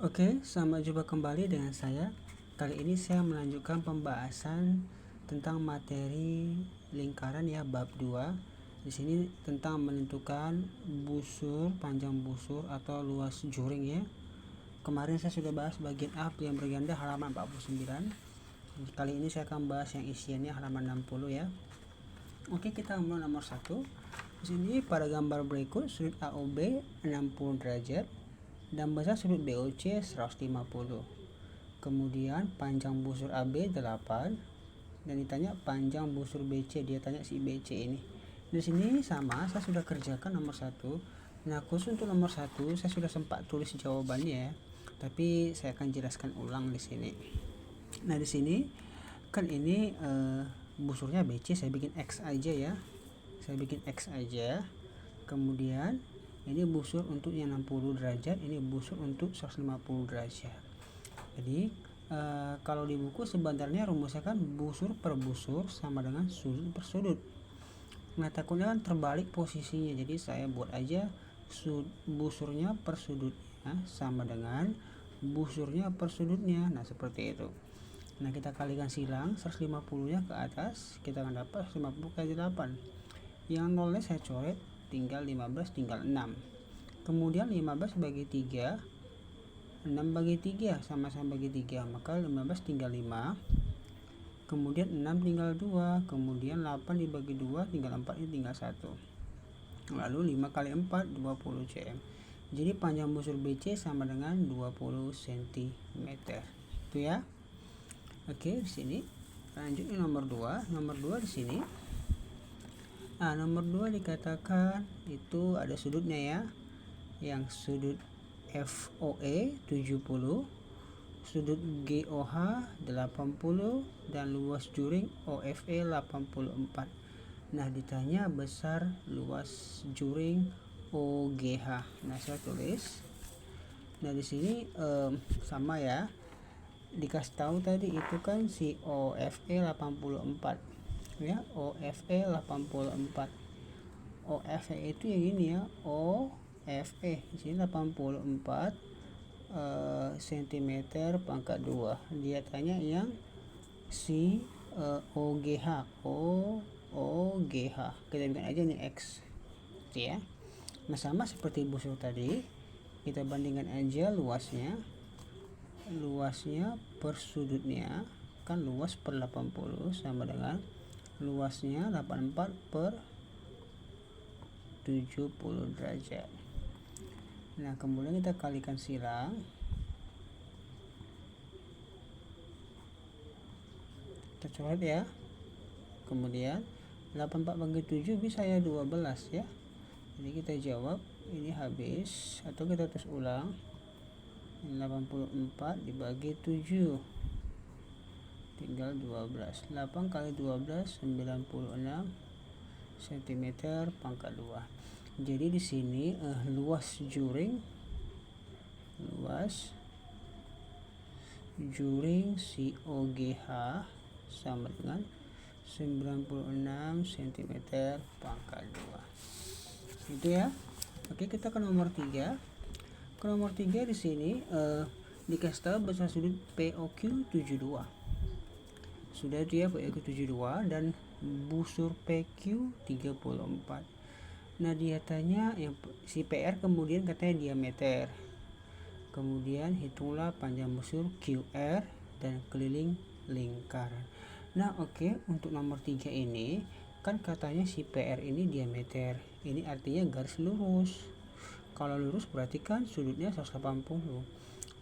Oke, selamat jumpa kembali dengan saya. Kali ini saya melanjutkan pembahasan tentang materi lingkaran ya, bab 2. Di sini tentang menentukan busur, panjang busur atau luas juring ya. Kemarin saya sudah bahas bagian A yang berganda halaman 49. Kali ini saya akan bahas yang isiannya halaman 60 ya. Oke, kita mulai nomor 1. Di sini pada gambar berikut sudut AOB 60 derajat dan besar sudut BOC 150. Kemudian panjang busur AB 8 dan ditanya panjang busur BC, dia tanya si BC ini. Di sini sama, saya sudah kerjakan nomor 1. Nah, khusus untuk nomor 1 saya sudah sempat tulis jawabannya ya. Tapi saya akan jelaskan ulang di sini. Nah, di sini kan ini busurnya BC, saya bikin X aja ya. Saya bikin X aja. Kemudian ini busur untuk yang 60 derajat, ini busur untuk 150 derajat. Jadi kalau di buku sebenarnya rumusnya kan busur per busur sama dengan sudut per sudut. Nah, takutnya kan terbalik posisinya, jadi saya buat aja busurnya per sudutnya sama dengan busurnya per sudutnya. Nah, seperti itu. Nah, kita kalikan silang 150 nya ke atas, kita akan dapat 150 kali 8. Yang nolnya saya coret, tinggal 15, tinggal 6. Kemudian 15 bagi 3, 6 bagi 3, sama-sama bagi 3, maka 15 tinggal 5. Kemudian 6 tinggal 2, kemudian 8 dibagi 2, tinggal 4, ini tinggal 1. Lalu 5 kali 4, 20 cm. Jadi panjang busur BC sama dengan 20 cm. Itu ya. Oke, di sini lanjut ke nomor 2. Nomor 2 di sini. Nah, nomor 2 dikatakan itu ada sudutnya ya. Yang sudut FOE 70, sudut GOH 80 dan luas juring OFE 84. Nah, ditanya besar luas juring OGH. Nah, saya tulis. Nah, di sini sama ya. Dikasih tahu tadi itu kan si OFE 84. Ya, OFE 84. OFE itu yang ini ya, OFE di sini 84 cm pangkat 2. Dia tanya yang si OGH, OGH. Kita bikin aja nih X ya. Nah, sama seperti busur tadi, kita bandingkan aja luasnya per sudutnya, kan luas per 80 sama dengan luasnya 84 per 70 derajat. Nah, kemudian kita kalikan silang, kita coret ya. Kemudian 84 bagi 7 bisa ya 12 ya. Jadi kita jawab ini habis, atau kita terus ulang, 84 dibagi 7 tinggal 12. 8 kali 12 96 cm pangkat 2. Jadi di sini luas juring si OGH sama dengan 96 cm pangkat 2. Itu ya. Oke, kita ke nomor 3. Ke nomor 3 di sini dikasih tahu besar sudut POQ 72. Sudah dia POQ 72 dan busur PQ 34. Nah, dia tanya yang si PR, kemudian katanya diameter. Kemudian hitunglah panjang busur QR dan keliling lingkaran. Nah, oke, untuk nomor 3 ini kan katanya si PR ini diameter. Ini artinya garis lurus. Kalau lurus berarti kan sudutnya 180.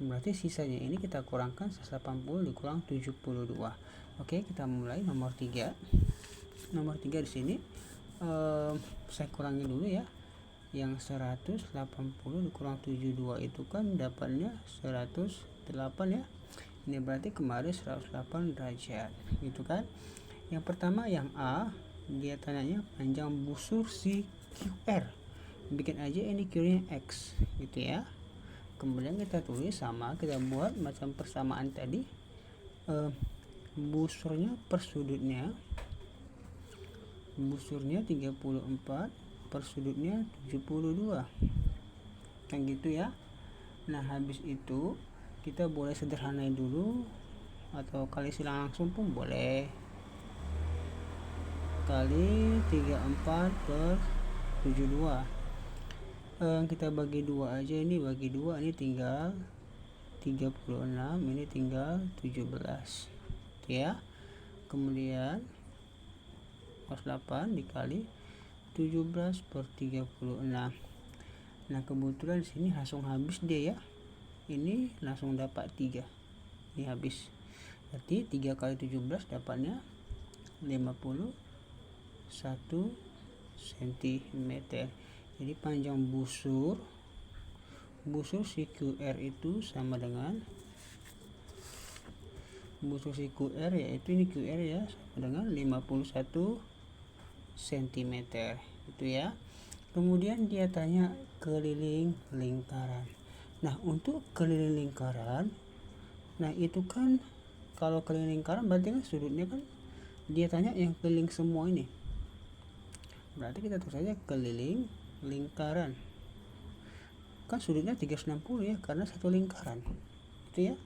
Berarti sisanya ini kita kurangkan 180 dikurang 72. Oke, kita mulai nomor 3. Nomor 3 di sini saya kurangi dulu ya. Yang 180 dikurang 72 itu kan dapatnya 108 ya. Ini berarti kemarin 108 derajat, gitu kan. Yang pertama yang A, dia tanyanya panjang busur si QR. Bikin aja ini Q-nya X, gitu ya. Kemudian kita tulis sama, kita buat macam persamaan tadi. Busurnya per sudutnya 34, per sudutnya 72, kan gitu ya. Nah, habis itu kita boleh sederhanain dulu atau kali silang langsung pun boleh. Kali 34 per 72, kita bagi 2 aja, ini bagi 2, ini tinggal 36, ini tinggal 17 ya. Kemudian cos 8 dikali 17 per 36. Nah kebetulan di sini langsung habis dia ya, ini langsung dapat 3, ini habis, berarti 3 kali 17 dapatnya 51 cm. Jadi panjang busur si QR itu sama dengan busur si QR, yaitu ini QR ya, sama dengan 51 cm itu ya. Kemudian dia tanya keliling lingkaran. Nah untuk keliling lingkaran, nah itu kan kalau keliling lingkaran berarti kan sudutnya kan dia tanya yang keliling semua ini, berarti kita tulis saja keliling lingkaran, kan sudutnya 360 ya, karena satu lingkaran itu ya.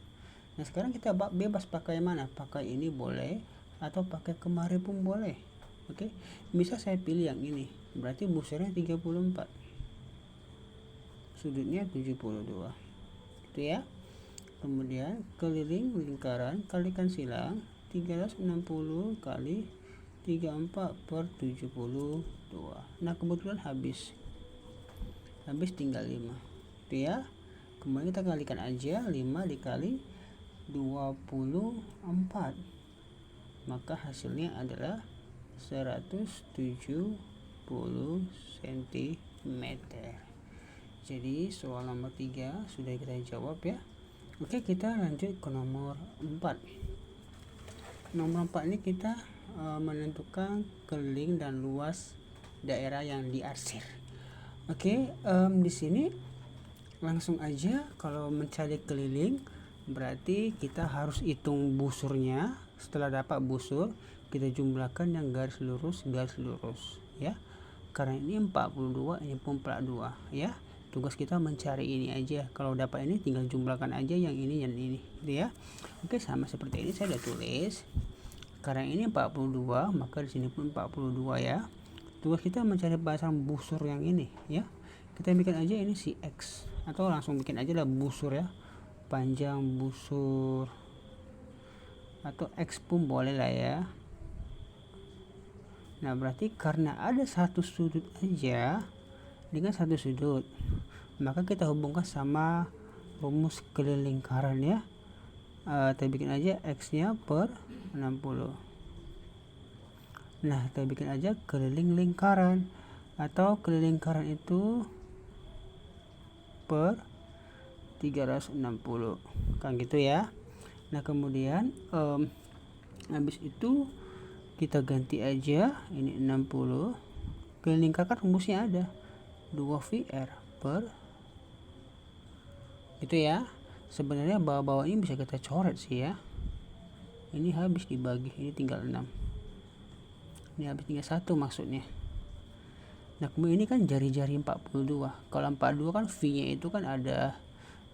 Nah sekarang kita bebas pakai mana, pakai ini boleh atau pakai kemari pun boleh. Oke, bisa saya pilih yang ini, berarti busurnya 34, sudutnya 72 itu ya. Kemudian keliling lingkaran kalikan silang 360 kali 34 per 72. Nah kebetulan habis tinggal 5 itu ya. Kemudian kita kalikan aja, 5 dikali 24, maka hasilnya adalah 170 cm. Jadi soal nomor 3 sudah kita jawab ya. Oke, kita lanjut ke nomor 4. Nomor 4 ini kita menentukan keliling dan luas daerah yang diarsir. Oke, di sini langsung aja kalau mencari keliling berarti kita harus hitung busurnya. Setelah dapat busur, kita jumlahkan yang garis lurus ya. Karena ini 42, ini pun 42 ya. Tugas kita mencari ini aja. Kalau dapat ini tinggal jumlahkan aja yang ini dan ini gitu ya. Oke, sama seperti ini saya udah tulis. Karena ini 42, maka di sini pun 42 ya. Tugas kita mencari pasang busur yang ini ya. Kita bikin aja ini si X, atau langsung bikin aja lah busur ya, panjang busur, atau X pun boleh lah ya. Nah berarti karena ada satu sudut aja dengan satu sudut, maka kita hubungkan sama rumus keliling lingkaran ya. Kita bikin aja X nya per 60. Nah kita bikin aja keliling lingkaran, atau keliling lingkaran itu per 360 kan gitu ya. Nah kemudian habis itu kita ganti aja ini 60, keliling lingkaran rumusnya ada 2VR per itu ya. Sebenarnya bawah-bawah ini bisa kita coret sih ya. Ini habis dibagi, ini tinggal 6, ini habis tinggal 1 maksudnya. Nah kemudian ini kan jari-jari 42. Kalau 42 kan V nya itu kan ada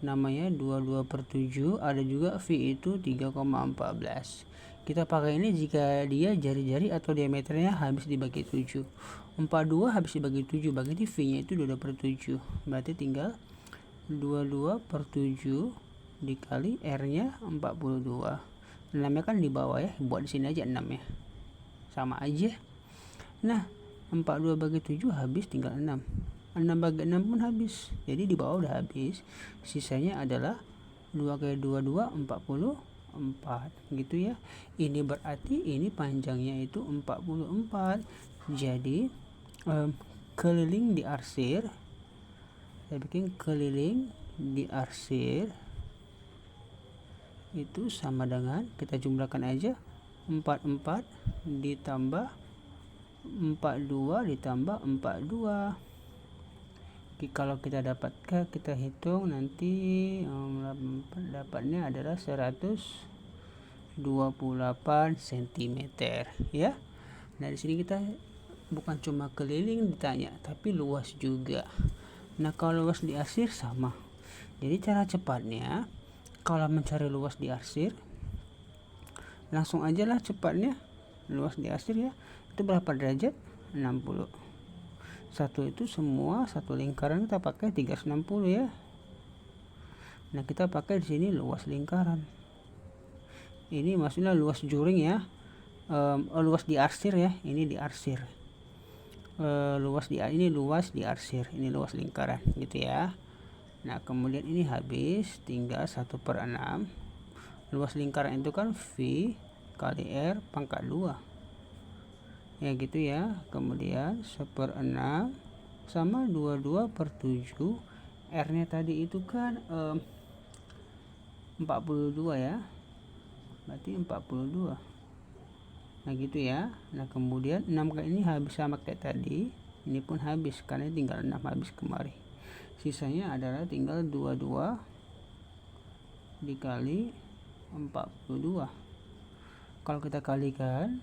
namanya 22 per 7, ada juga V itu 3,14. Kita pakai ini jika dia jari-jari atau diameternya habis dibagi 7. 42 habis dibagi 7, berarti V nya itu 22 per 7, berarti tinggal 22 per 7 dikali R nya 42. 6 nya kan di bawah ya, buat di sini aja 6 ya, sama aja. Nah 42 bagi 7 habis, tinggal 6. 6 bagi 6 pun habis, jadi di bawah udah habis. Sisanya adalah 2 kali 2 44 gitu ya. Ini berarti ini panjangnya itu 44. Jadi keliling diarsir, saya bikin keliling diarsir itu sama dengan, kita jumlahkan aja 44 ditambah 42 ditambah 42. Kalau kita dapatkan, kita hitung nanti dapatnya adalah 128 cm ya. Nah di sini kita bukan cuma keliling ditanya, tapi luas juga. Nah kalau luas diarsir sama. Jadi cara cepatnya Kalau mencari luas diarsir, langsung aja lah cepatnya. Luas diarsir ya, itu berapa derajat? 60. Satu itu semua satu lingkaran kita pakai 360 ya. Nah, kita pakai di sini luas lingkaran. Ini maksudnya luas juring ya. Luas diarsir ya, ini diarsir. Ini luas diarsir, ini luas lingkaran gitu ya. Nah, kemudian ini habis, tinggal 1/6. Luas lingkaran itu kan V kali R pangkat 2. Ya gitu ya. Kemudian 1/6 sama 22/7. R-nya tadi itu kan 42 ya. Berarti 42. Nah, gitu ya. Nah, kemudian 6 kali ini habis sama kayak tadi. Ini pun habis karena tinggal 6 habis kemari. Sisanya adalah tinggal 22 dikali 42. Kalau kita kalikan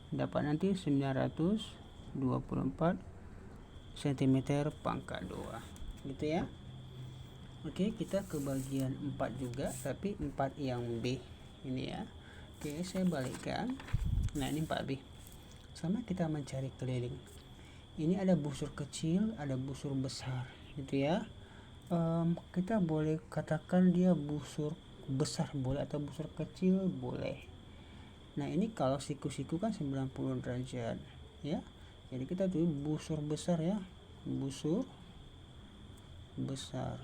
dapat nanti 924 cm pangkat 2 gitu ya. Oke, kita ke bagian 4 juga, tapi 4 yang B ini ya. Oke, saya balikkan. Nah, ini 4B. Sama kita mencari keliling. Ini ada busur kecil, ada busur besar gitu ya. Kita boleh katakan dia busur besar boleh atau busur kecil boleh. Nah, ini kalau siku-siku kan 90 derajat ya. Jadi kita tulis busur besar ya. Busur besar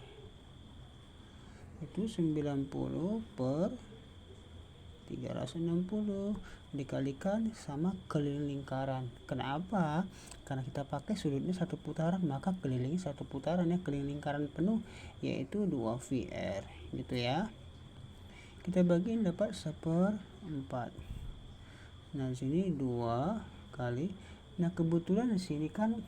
itu 90/360 dikalikan sama keliling lingkaran. Kenapa? Karena kita pakai sudutnya 1 putaran, maka kelilingnya 1 putaran ya, keliling lingkaran penuh yaitu 2VR gitu ya. Kita bagiin dapat 1/4. Nah, di sini 2 kali. Nah, kebetulan di sini kan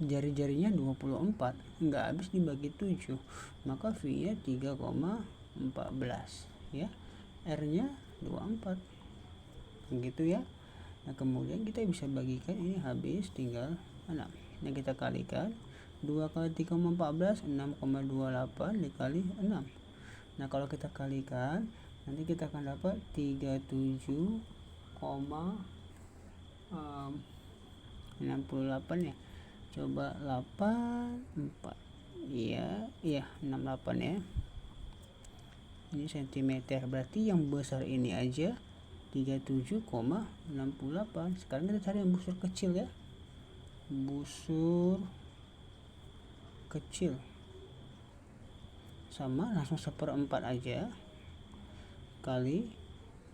jari-jarinya 24, nggak habis dibagi 7, maka V-nya 3,14 ya. R-nya 24 gitu ya. Nah, kemudian kita bisa bagikan, ini habis tinggal 6. Nah, kita kalikan 2 kali 3,14 6,28 dikali 6. Nah, kalau kita kalikan nanti kita akan dapat 37,68 ya. Coba 84. Iya 68 ya. Ini cm, berarti yang besar ini aja 37,68. Sekarang kita cari yang busur kecil ya. Busur kecil sama langsung 1/4 aja kali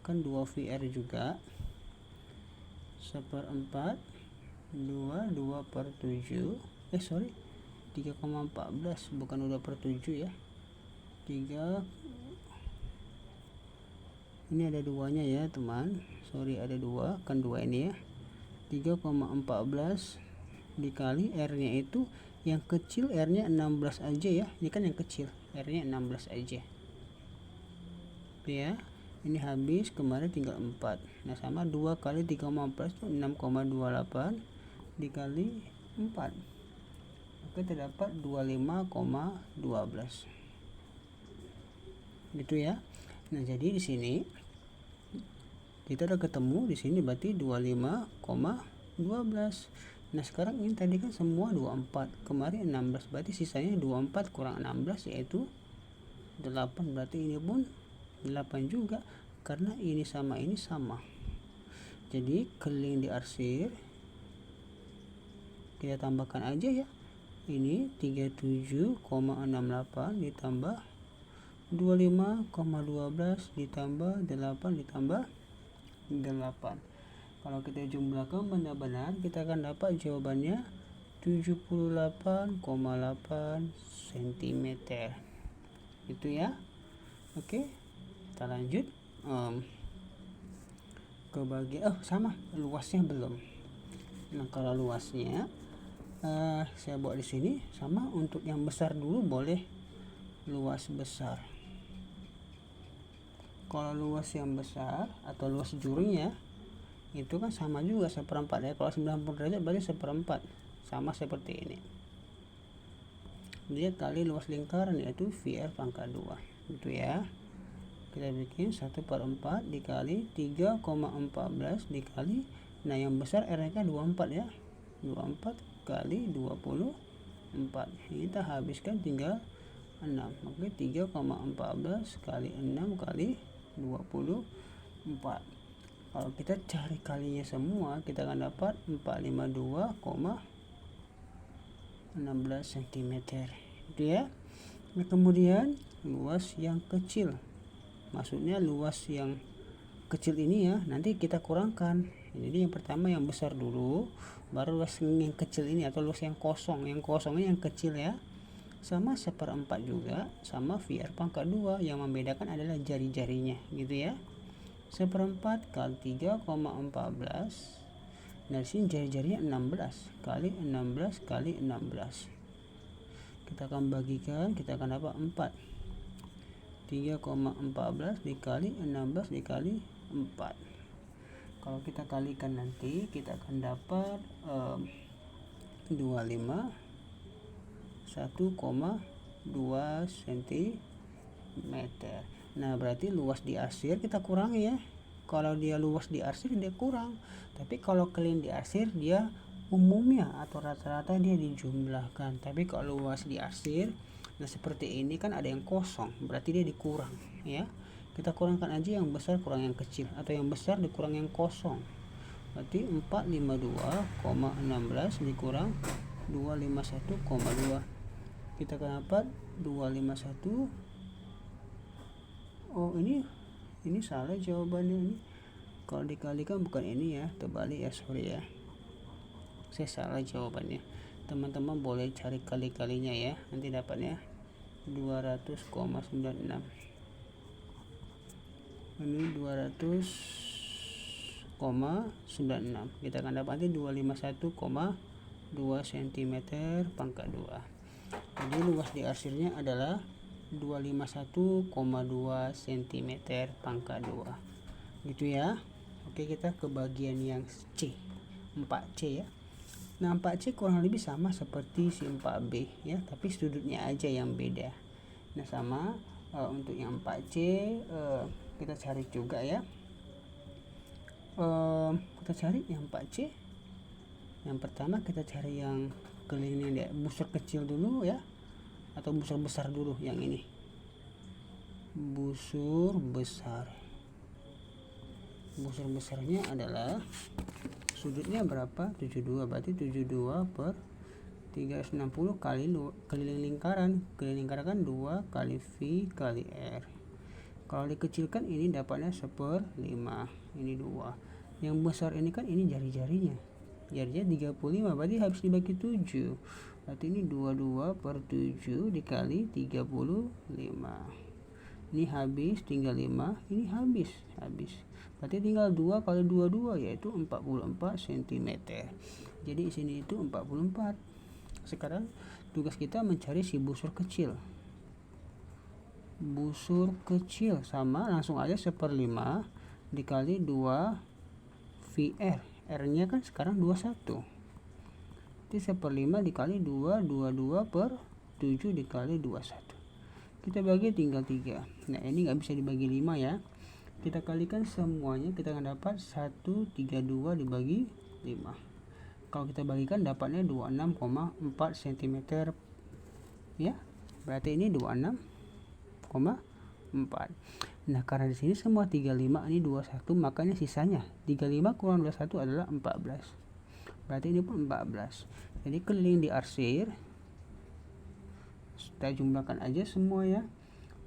kan 2VR juga 1/4 2/7 3,14 bukan 2/7 ya. 3 ini ada 2-nya ya teman, ada 2 kan 2 ini ya. 3,14 dikali R-nya itu yang kecil, R-nya 16 aja ya. Ini kan yang kecil, R-nya 16 aja ya. Ini habis kemarin tinggal 4. Nah, sama 2 kali 3,14 itu 6,28 dikali 4. Oke, terdapat 25,12 gitu ya. Nah, jadi di sini kita udah ketemu di sini berarti 25,12. Nah, sekarang ini tadi kan semua 24, kemarin 16, berarti sisanya 24 kurang 16 yaitu 8. Berarti ini pun 8 juga karena ini sama ini sama. Jadi keliling diarsir kita tambahkan aja ya. Ini 37,68 ditambah 25,12 ditambah 8 ditambah 8. Kalau kita jumlahkan benar-benar kita akan dapat jawabannya 78,8 cm. Itu ya. Oke, kita lanjut ke bagian sama luasnya belum. Nah, kalau luasnya saya buat di sini sama. Untuk yang besar dulu boleh luas besar. Kalau luas yang besar atau luas juringnya itu kan sama juga 1/4 ya. Kalau 90 derajat berarti 1/4, sama seperti ini. Dia kali luas lingkaran yaitu VR pangkat 2. gitu ya. Kita bikin 1/4 dikali 3,14 dikali, nah yang besar R nya kan 24 ya, 24 kali 24. Kita habiskan tinggal 6. Oke, 3,14 kali 6 kali 24. Kalau kita cari kalinya semua, kita akan dapat 452,16 cm. Itu ya. Nah, kemudian luas yang kecil. Maksudnya luas yang kecil ini ya, nanti kita kurangkan. Jadi yang pertama yang besar dulu, baru luas yang kecil ini atau luas yang kosong. Yang kosongnya yang kecil ya. Sama 1/4 juga, sama VR pangkat 2. Yang membedakan adalah jari-jarinya gitu ya. 1/4 kali 3,14. Nah, sini jari-jarinya 16 kali 16 kali 16. Kita akan bagikan, kita akan dapat 4. 3,14 dikali 16 dikali 4. Kalau kita kalikan nanti, kita akan dapat 25 1,2 cm. Nah, berarti luas diarsir kita kurangi ya. Kalau dia luas diarsir dia kurang. Tapi kalau kalian diarsir dia umumnya atau rata-rata dia dijumlahkan. Tapi kalau luas diarsir, nah seperti ini kan ada yang kosong, berarti dia dikurang ya. Kita kurangkan aja yang besar kurang yang kecil, atau yang besar dikurang yang kosong. Berarti 452,16 dikurang 251,2. Kita akan dapat 251. Oh, ini salah jawabannya ini. Kalau dikalikan bukan ini ya, terbalik ya, sorry ya. Saya salah jawabannya. Teman-teman boleh cari kali-kalinya ya. Nanti dapatnya 200,96. Ini 200,96. Kita akan dapat nanti 251,2 cm pangkat 2. Jadi luas diarsirnya adalah 251,2 cm pangkat 2. Gitu ya. Oke, kita ke bagian yang C. 4C ya. Nah, 4C kurang lebih sama seperti si 4B ya, tapi sudutnya aja yang beda. Nah, sama untuk yang 4C kita cari juga ya. Kita cari yang 4C. Yang pertama kita cari yang kelilingnya busur kecil dulu ya, atau busur besar dulu. Yang ini busur besar. Busur besarnya adalah sudutnya berapa? 72. Berarti 72 per 360 kali keliling lingkaran. Keliling lingkaran kan 2 kali V kali R. Kalau dikecilkan ini dapatnya 1/5. Ini 2. Yang besar ini kan ini jari-jarinya. Jarinya 35, berarti habis dibagi 7. Berarti ini 22 per 7 dikali 35. Ini habis, tinggal 5. Ini habis. Berarti tinggal 2 kali 22 yaitu 44 cm. Jadi di sini itu 44. Sekarang tugas kita mencari si busur kecil. Busur kecil sama langsung aja 1/5 dikali 2 VR. R nya kan sekarang 21. Jadi 1/5 dikali 2, 22 per 7 dikali 21. Kita bagi tinggal 3. Nah, ini nggak bisa dibagi 5 ya. Kita kalikan semuanya, kita akan dapat 132 dibagi 5. Kalau kita bagikan dapatnya 26,4 cm ya. Berarti ini 26,4. Nah, karena di sini semua 35, ini 21, makanya sisanya 35 kurang 21 adalah 14. Berarti ini pun 14. Jadi keliling diarsir, kita jumlahkan aja semua ya.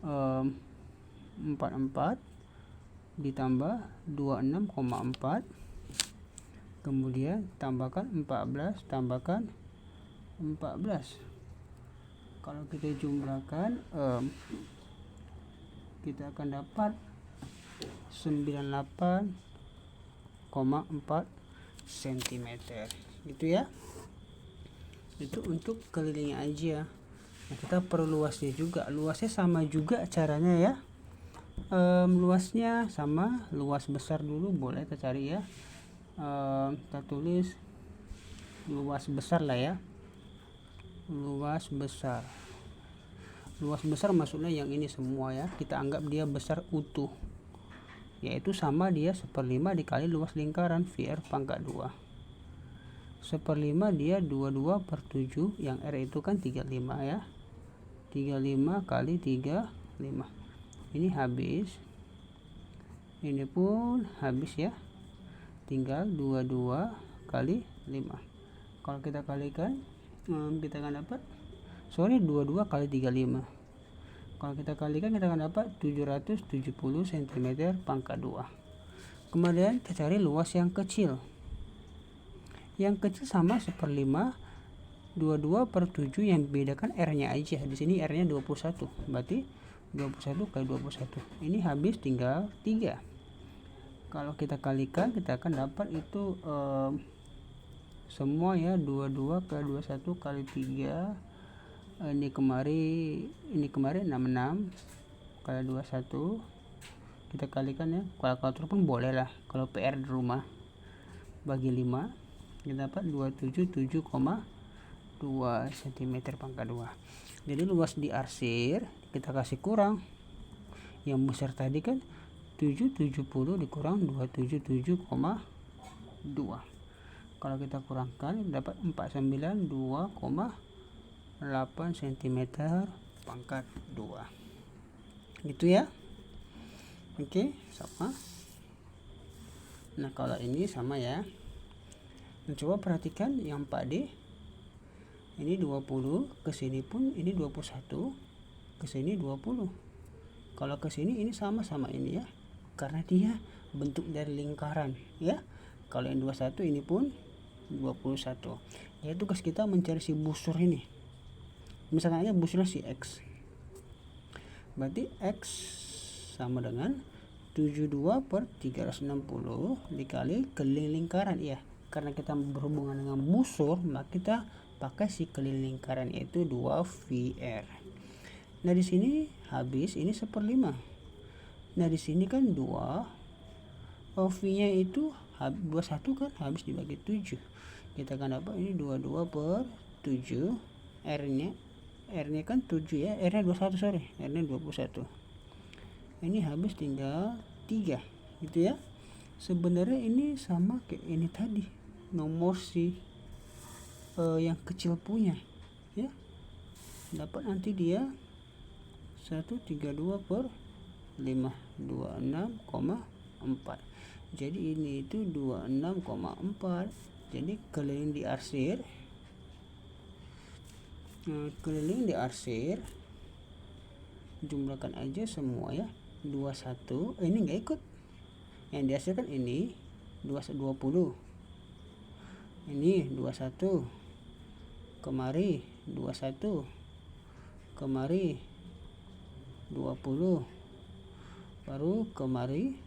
44 ditambah 26,4, kemudian tambahkan 14 tambahkan 14. Kalau kita jumlahkan kita akan dapat 98,4 cm. Gitu ya. Itu untuk kelilingnya aja. Nah, kita perlu luasnya juga. Luasnya sama juga caranya ya. Luasnya sama, luas besar dulu boleh kita cari ya. Kita tulis luas besar lah ya. Luas besar. Luas besar maksudnya yang ini semua ya, kita anggap dia besar utuh, yaitu sama dia 1/5 dikali luas lingkaran VR pangkat 2. 1/5 dia 22/7, yang R itu kan 35 ya, 35 kali 35, ini habis, ini pun habis ya, tinggal 22 kali 5. Kalau kita kalikan kita akan dapat 22 kali 35. Kalau kita kalikan kita akan dapat 770 cm pangkat 2. Kemudian kita cari luas yang kecil. Yang kecil sama 1/5 22/7, yang bedakan R-nya aja. Di sini R-nya 21. Berarti 21 kali 21. Ini habis tinggal 3. Kalau kita kalikan kita akan dapat itu semua ya, 22 kali 21 kali 3, ini kemarin 66 kali 21, kita kalikan ya, kalkulator pun boleh lah kalau PR di rumah, bagi 5 kita dapat 277,2 cm pangkat 2. Jadi luas diarsir kita kasih kurang, yang besar tadi kan 770 dikurang 277,2, kalau kita kurangkan dapat 492,8 cm pangkat 2 gitu ya. Oke, sama. Nah kalau ini sama ya. Nah, coba perhatikan yang 4D, ini 20, ke sini pun ini 21, ke sini 20. Kalau ke sini ini sama-sama ini ya, karena dia bentuk dari lingkaran ya. Kalau yang 21 ini pun 21. Jadi tugas kita mencari si busur ini. Misalkan aja busurnya si X. Berarti X sama dengan 72/360 dikali keliling lingkaran ya. Karena kita berhubungan dengan busur, maka kita pakai si keliling lingkaran, yaitu 2VR. Nah di sini habis ini 1/5. Nah di sini kan 2, V-nya itu 21 kan, habis dibagi 7. Kita akan dapat ini 22/7, R-nya kan 7 ya, R-nya 21 sorry, R-nya 21. Ini habis tinggal 3 gitu ya. Sebenarnya ini sama kayak ini tadi, nomor si yang kecil punya ya, dapat nanti dia 132/5, 26,4. jadi ini itu 26,4. jadi keliling diarsir, jumlahkan aja semua ya, 21, ini enggak ikut, yang dihasilkan ini 20, ini 21, kemari 21, kemari 20, baru kemari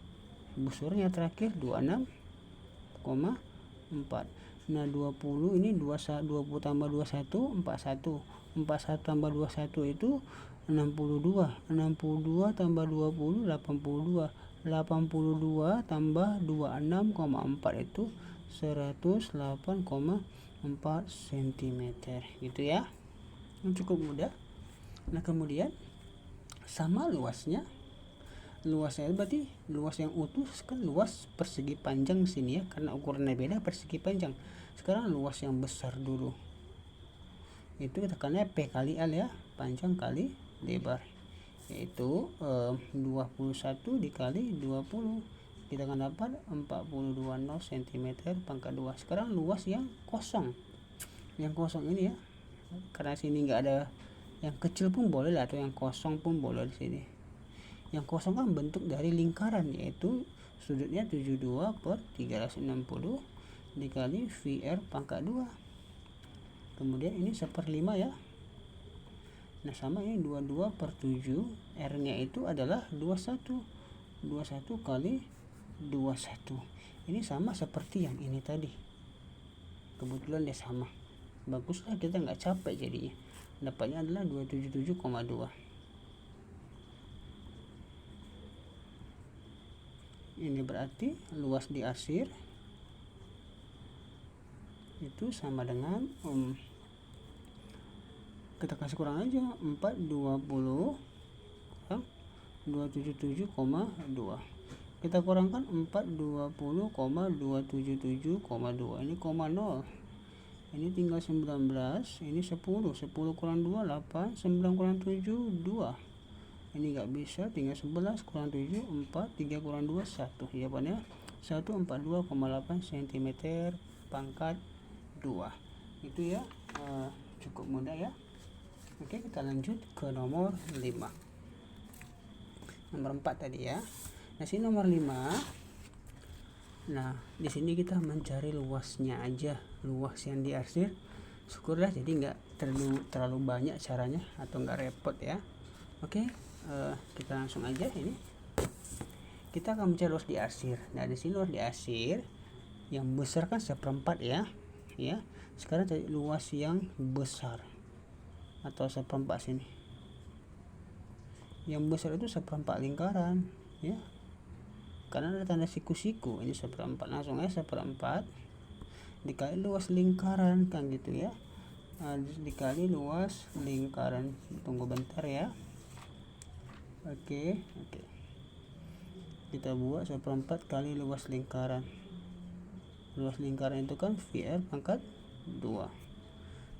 busurnya terakhir 26,4. Nah 20 ini 20 tambah 21 41, 41 tambah 21 itu 62, 62 tambah 20 82, 82 tambah 26,4 itu 108,4 cm gitu ya. Cukup mudah. Nah kemudian sama luasnya berarti luas yang utuh kan luas persegi panjang sini ya, karena ukurannya beda persegi panjang. Sekarang luas yang besar dulu, itu tekannya P kali L ya, panjang kali lebar, yaitu 21 dikali 20, kita akan dapat 420 cm pangkat 2. Sekarang luas yang kosong ini ya, karena sini nggak ada, yang kecil pun boleh lah, atau yang kosong pun boleh di sini. Yang kosong kan bentuk dari lingkaran, yaitu sudutnya 72/360 dikali VR pangkat 2. Kemudian ini 1/5 ya. Nah sama ini 22/7, R-nya itu adalah 21. 21 kali 21. Ini sama seperti yang ini tadi. Kebetulan dia sama. Baguslah, kita nggak capek jadinya. Dapatnya adalah 277,2. Ini berarti luas diarsir itu sama dengan kita kasih kurang aja, 420 kurang 277,2. Kita kurangkan 420,277,2. Ini koma 0. Ini tinggal 19. Ini 10. 10 kurang 2 8. 9 kurang 7 2. Ini nggak bisa, tinggal 11 kurang 7 4. 3 kurang 2 1. Jawabannya 142,8 cm pangkat 2. Itu ya, cukup mudah ya. Oke, kita lanjut ke nomor 5. Nomor 4 tadi ya. Nah, sini nomor 5. Nah, di sini kita mencari luasnya aja, luas yang diarsir. Syukurlah, jadi nggak terlalu banyak caranya atau nggak repot ya. Oke, kita langsung aja ini. Kita akan mencari luas diarsir. Nah, di sini luas diarsir yang besar kan 1/4 ya. Ya. Sekarang cari luas yang besar atau 1/4 sini. Yang besar itu 1/4 lingkaran ya, karena ada tanda siku-siku. Ini 1/4, langsung aja 1/4 dikali luas lingkaran kan gitu ya. Dikali luas lingkaran. Tunggu bentar ya. Oke. Kita buat 1/4 kali luas lingkaran. Luas lingkaran itu kan VR pangkat 2.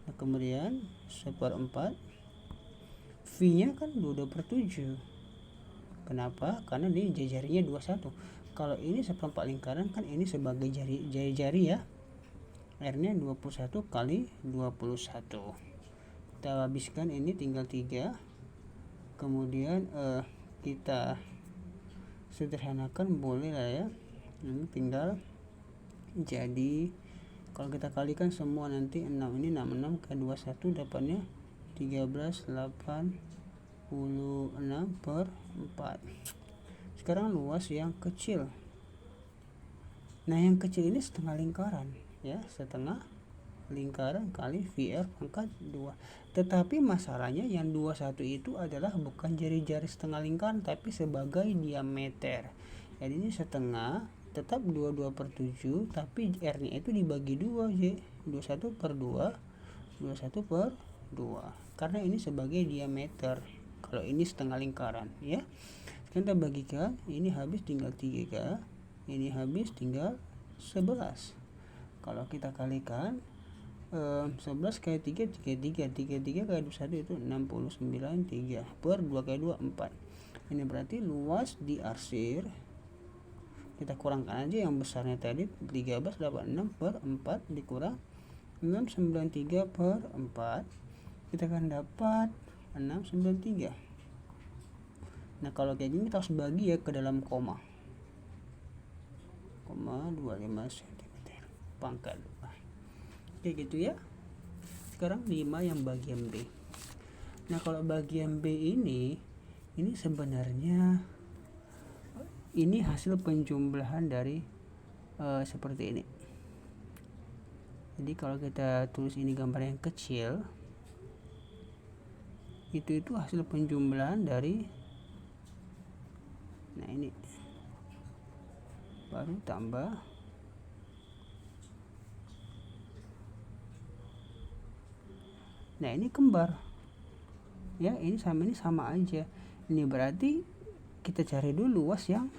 Nah, kemudian 1/4 V-nya kan 22/7. Kenapa? Karena ini jari-jarinya 21. Kalau ini 1/4 lingkaran kan ini sebagai jari-jari ya. R-nya 21 kali 21. Kita habiskan, ini tinggal 3. Kemudian kita sederhanakan boleh lah ya. Ini tinggal jadi kalau kita kalikan semua nanti 6 ini 66 ke 21 dapatnya 13/86/4. Sekarang luas yang kecil. Nah, yang kecil ini setengah lingkaran ya, setengah lingkaran kali VR pangkat 2. Tetapi masalahnya yang 21 itu adalah bukan jari-jari setengah lingkaran tapi sebagai diameter. Jadi ini setengah, tetap 22/7 tapi R-nya itu dibagi 2 ya. 21/2 21/2 karena ini sebagai diameter. Kalau ini setengah lingkaran ya. Sekarang kita bagikan, ini habis tinggal 3, ini habis tinggal 11. Kalau kita kalikan 11 kali 3 33 kali 21 itu 69, 3 per 2 kali 2 4. Ini berarti luas diarsir, kita kurangkan aja yang besarnya tadi 13/86/4 dikurang 693/4, kita akan dapat 693. Nah, kalau kayak gini kita harus bagi ya ke dalam koma 25 cm pangkat 2. Kayak gitu ya. Sekarang 5 yang bagian B. Nah, kalau bagian B ini sebenarnya ini hasil penjumlahan dari seperti ini. Jadi kalau kita tulis ini gambar yang kecil, itu hasil penjumlahan dari, nah ini baru tambah, nah ini kembar ya, ini sama aja. Ini berarti kita cari dulu luas yang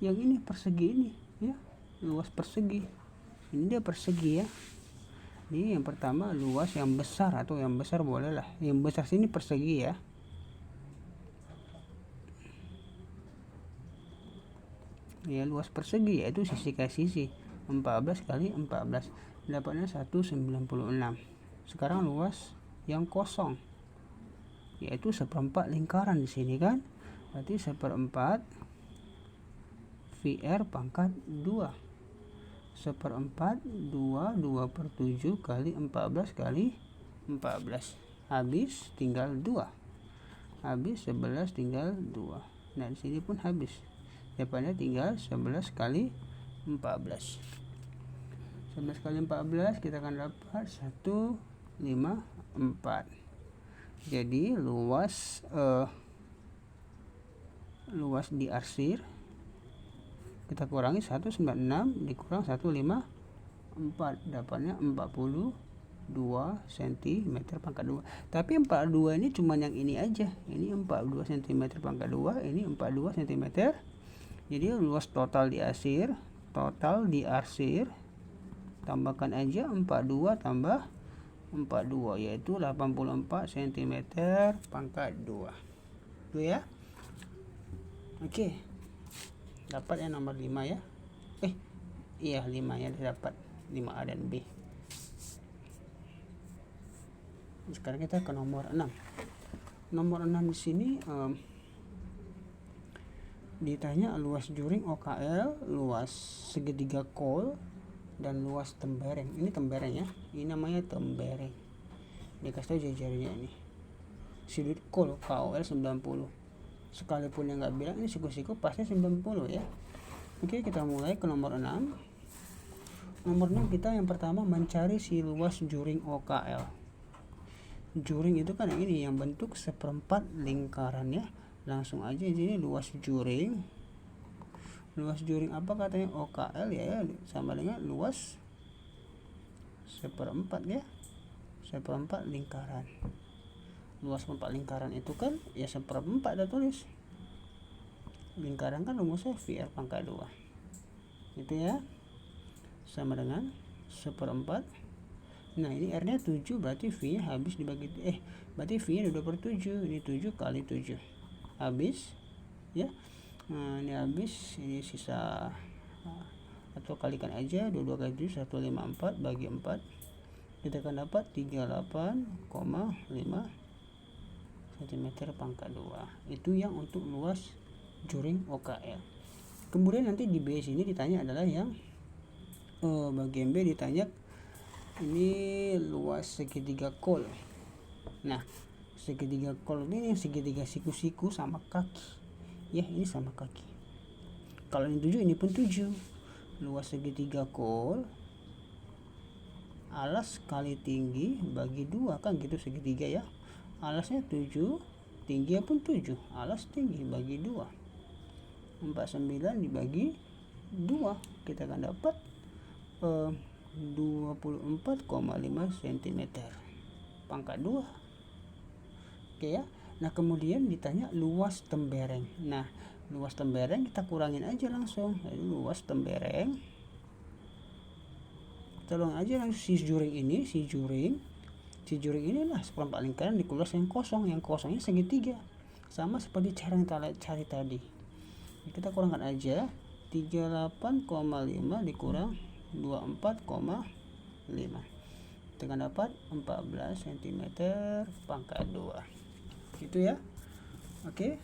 ini persegi ini ya, luas persegi ini, dia persegi ya. Ini yang pertama luas yang besar, atau yang besar boleh lah, yang besar sini persegi ya. Ya, luas persegi yaitu sisi ke sisi 14 kali 14 dapatnya 196. Sekarang luas yang kosong yaitu 1/4 lingkaran di sini kan, berarti 1/4 VR pangkat 2. 1/4 2/7 kali 14 kali 14 habis tinggal 2, habis 11 tinggal 2. Nah, di sini pun habis, dapatnya tinggal 11 kali 14. 11 kali 14 kita akan dapat 154. Jadi luas diarsir kita kurangi 196 dikurang 154 dapatnya 42 cm pangkat 2. Tapi 42 ini cuma yang ini aja. Ini 42 cm pangkat 2, ini 42 cm. Jadi luas total diarsir, tambahkan aja 42 tambah 42 yaitu 84 cm pangkat 2. Itu ya. Oke. Dapat yang nomor 5 ya. Iya 5 ya, dapat 5A dan B. Sekarang kita ke nomor 6. Nomor 6 di sini ditanya luas juring OKL, luas segitiga kol, dan luas tembereng. Ini tembereng ya. Ini namanya tembereng. Dikasih tahu jajarnya ini. Sudut kol KOL 90. Sekalipun yang nggak bilang ini siku-siku pasti 90 ya. Oke, kita mulai ke nomor 6. Nomor 6 kita yang pertama mencari si luas juring OKL. Juring itu kan ini yang bentuk seperempat lingkaran ya. Langsung aja ini luas juring. Luas juring apa katanya? OKL ya, sama dengan luas seperempat ya. Seperempat lingkaran. Luas seperempat lingkaran itu kan ya seperempat dah tulis. Lingkaran kan rumusnya VR pangkat 2. Itu ya. Sama dengan seperempat. Nah ini R nya 7 berarti V nya habis dibagi berarti V nya 2/7. Ini 7 kali 7 habis ya. Nah ini habis, ini sisa atau kalikan aja 22 kali 7 154 bagi 4 kita akan dapat 38,5 cm pangkat 2. Itu yang untuk luas juring OKL. Kemudian nanti di B sini ditanya adalah yang bagian B ditanya ini luas segitiga kol. Nah segitiga kol ini segitiga siku-siku sama kaki ya, ini sama kaki. Kalau ini 7 ini pun 7. Luas segitiga kol alas kali tinggi bagi 2 kan gitu segitiga ya. Alasnya 7, tingginya pun 7, alas tinggi bagi 2. 49 dibagi 2 kita akan dapat 24,5 cm pangkat 2. Oke ya. Nah kemudian ditanya luas tembereng. Nah luas tembereng kita kurangin aja langsung. Jadi luas tembereng tolong aja langsung si juring inilah seperempat lingkaran dikulas yang kosong. Yang kosongnya segitiga. Sama seperti cara yang kita cari tadi. Kita kurangkan aja 38,5 dikurang 24,5. Kita akan dapat 14 cm pangkat 2. Gitu ya. Oke,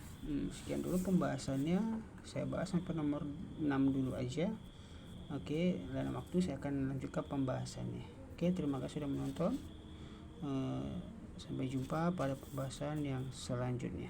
sekian dulu pembahasannya. Saya bahas sampai nomor 6 dulu aja. Oke, lain waktu saya akan lanjutkan pembahasannya. Oke, terima kasih sudah menonton. Sampai jumpa pada pembahasan yang selanjutnya.